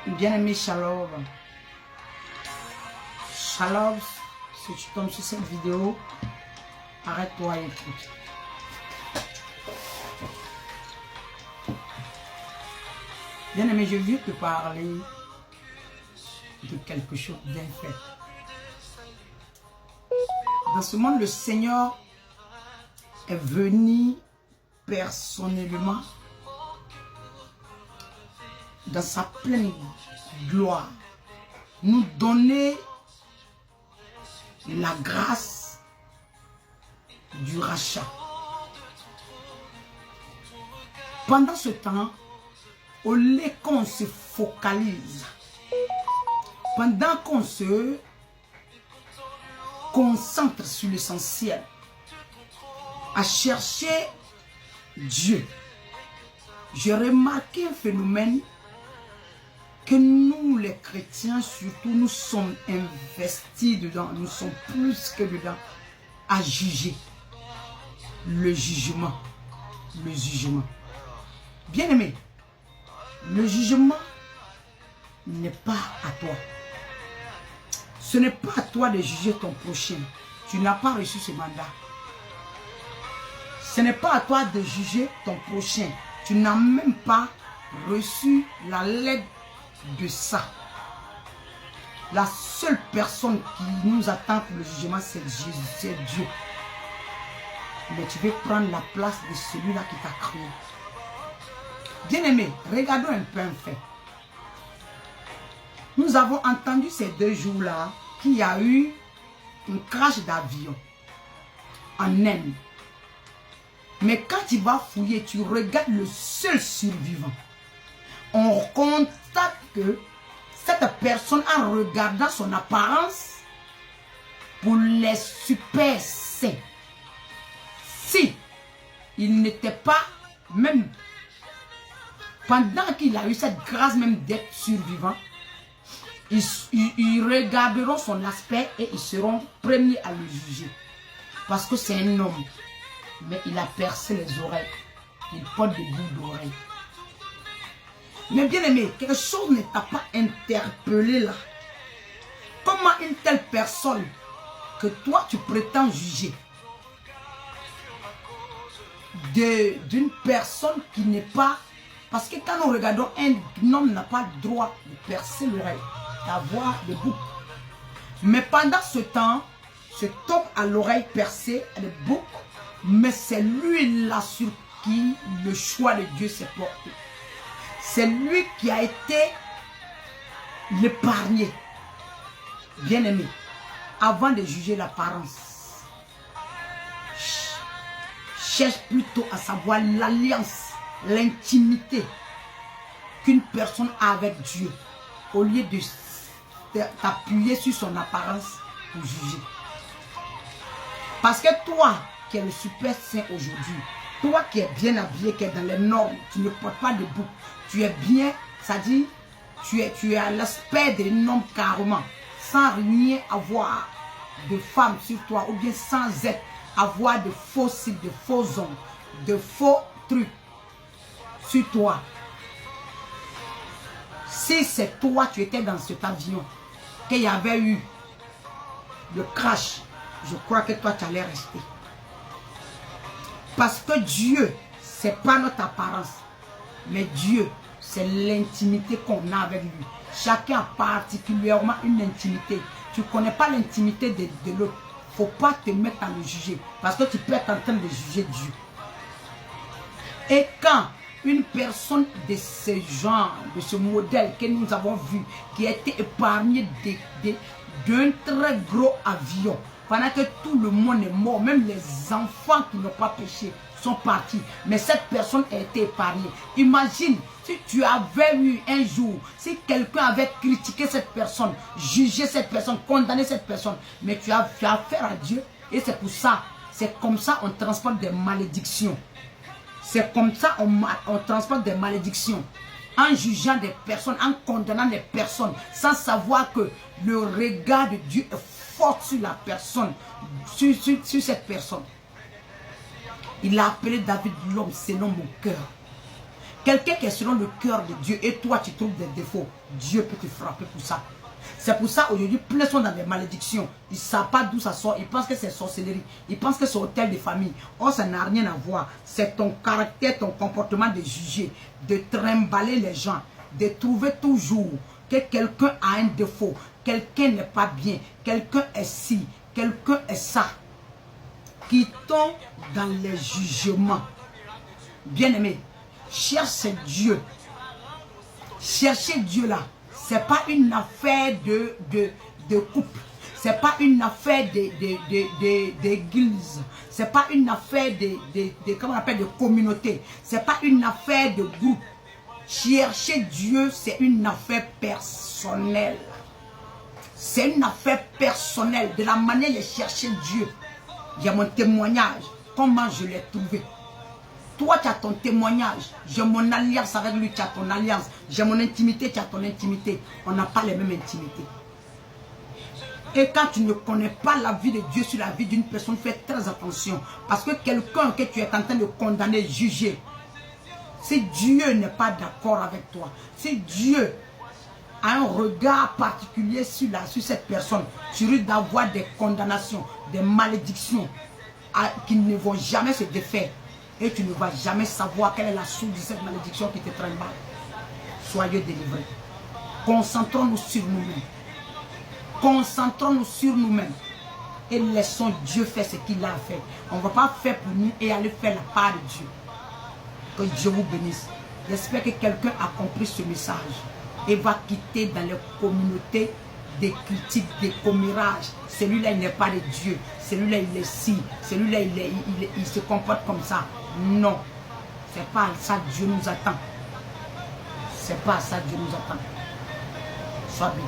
Bien-aimé Shalom. Shalom, si tu tombes sur cette vidéo, arrête-toi et écoute. Bien-aimé, je viens te parler de quelque chose d'un fait. Dans ce monde, le Seigneur est venu personnellement dans sa pleine gloire nous donner la grâce du rachat. Pendant ce temps, au lieu qu'on se focalise, pendant qu'on se concentre sur l'essentiel, à chercher Dieu, j'ai remarqué un phénomène que nous, les chrétiens, surtout, nous sommes investis dedans, nous sommes plus que dedans, à juger. Le jugement. Le jugement. Bien-aimé, le jugement n'est pas à toi. Ce n'est pas à toi de juger ton prochain. Tu n'as pas reçu ce mandat. Ce n'est pas à toi de juger ton prochain. Tu n'as même pas reçu la lettre de ça. La seule personne qui nous attend pour le jugement, c'est Jésus, c'est Dieu. Mais tu veux prendre la place de celui-là qui t'a créé. Bien-aimé, regardons un peu un fait. Nous avons entendu ces 2 jours-là qu'il y a eu un crash d'avion en Inde. Mais quand tu vas fouiller, tu regardes le seul survivant. On constate que cette personne, en regardant son apparence, pour les super saints, si il n'était pas, même pendant qu'il a eu cette grâce même d'être survivant, ils regarderont son aspect et ils seront premiers à le juger. Parce que c'est un homme. Mais il a percé les oreilles. Il porte des bouts d'oreilles. Mais bien aimé, quelque chose ne t'a pas interpellé là. Comment une telle personne que toi tu prétends juger d'une personne qui n'est pas... Parce que quand nous regardons, un homme n'a pas le droit de percer l'oreille, d'avoir des boucles. Mais pendant ce temps, cet homme a l'oreille percée, les boucles, mais c'est lui là sur qui le choix de Dieu s'est porté. C'est lui qui a été l'épargné. Bien-aimé, avant de juger l'apparence, cherche plutôt à savoir l'alliance, l'intimité qu'une personne a avec Dieu, au lieu de t'appuyer sur son apparence pour juger. Parce que toi, qui es le super saint aujourd'hui, toi qui es bien habillé, qui es dans les normes, tu ne portes pas de boucle, tu es bien, ça dit, tu es à l'aspect d'un homme carrément, sans rien avoir de femme sur toi, ou bien sans être, avoir de faux cils, de faux ongles, de faux trucs sur toi. Si c'est toi, tu étais dans cet avion, qu'il y avait eu le crash, je crois que toi, tu allais rester. Parce que Dieu, ce n'est pas notre apparence, mais Dieu, c'est l'intimité qu'on a avec lui. Chacun a particulièrement une intimité. Tu ne connais pas l'intimité de l'autre. Il ne faut pas te mettre à le juger, parce que tu peux être en train de juger Dieu. Et quand une personne de ce genre, de ce modèle que nous avons vu, qui a été épargnée d'un très gros avion, pendant que tout le monde est mort, même les enfants qui n'ont pas péché sont partis, mais cette personne a été épargnée. Imagine si tu avais eu un jour, si quelqu'un avait critiqué cette personne, jugé cette personne, condamné cette personne, mais tu as fait affaire à Dieu, et c'est pour ça, c'est comme ça on transporte des malédictions. C'est comme ça on transporte des malédictions. En jugeant des personnes, en condamnant des personnes, sans savoir que le regard de Dieu est fort sur la personne, sur cette personne. Il a appelé David l'homme selon mon cœur. Quelqu'un qui est selon le cœur de Dieu et toi tu trouves des défauts, Dieu peut te frapper pour ça. C'est pour ça aujourd'hui, plein sont dans des malédictions. Ils ne savent pas d'où ça sort. Ils pensent que c'est sorcellerie. Ils pensent que c'est hôtel de famille. Or, ça n'a rien à voir. C'est ton caractère, ton comportement de juger, de trimballer les gens, de trouver toujours que quelqu'un a un défaut, quelqu'un n'est pas bien, quelqu'un est ci, quelqu'un est ça. Quittons dans les jugements. Bien-aimé, cherche Dieu. Cherchez Dieu là. Ce n'est pas une affaire de couple. Ce n'est pas une affaire d'église. Ce n'est pas une affaire comment on appelle, de communauté. Ce n'est pas une affaire de groupe. Chercher Dieu, c'est une affaire personnelle. C'est une affaire personnelle. De la manière de chercher Dieu. Il y a mon témoignage. Comment je l'ai trouvé. Toi, tu as ton témoignage. J'ai mon alliance avec lui, tu as ton alliance. J'ai mon intimité, tu as ton intimité. On n'a pas les mêmes intimités. Et quand tu ne connais pas la vie de Dieu sur la vie d'une personne, fais très attention. Parce que quelqu'un que tu es en train de condamner, juger, si Dieu n'est pas d'accord avec toi, si Dieu a un regard particulier sur cette personne, tu risques d'avoir des condamnations, des malédictions qui ne vont jamais se défaire. Et tu ne vas jamais savoir quelle est la source de cette malédiction qui te traîne mal. Soyez délivrés. Concentrons-nous sur nous-mêmes. Concentrons-nous sur nous-mêmes. Et laissons Dieu faire ce qu'il a fait. On ne va pas faire pour nous et aller faire la part de Dieu. Que Dieu vous bénisse. J'espère que quelqu'un a compris ce message. Et va quitter dans les communautés des critiques, des commérages. Celui-là, il n'est pas de Dieu. Celui-là, il est si. Celui-là, il se comporte comme ça. Non. C'est pas à ça que Dieu nous attend. C'est pas à ça que Dieu nous attend. Sois béni.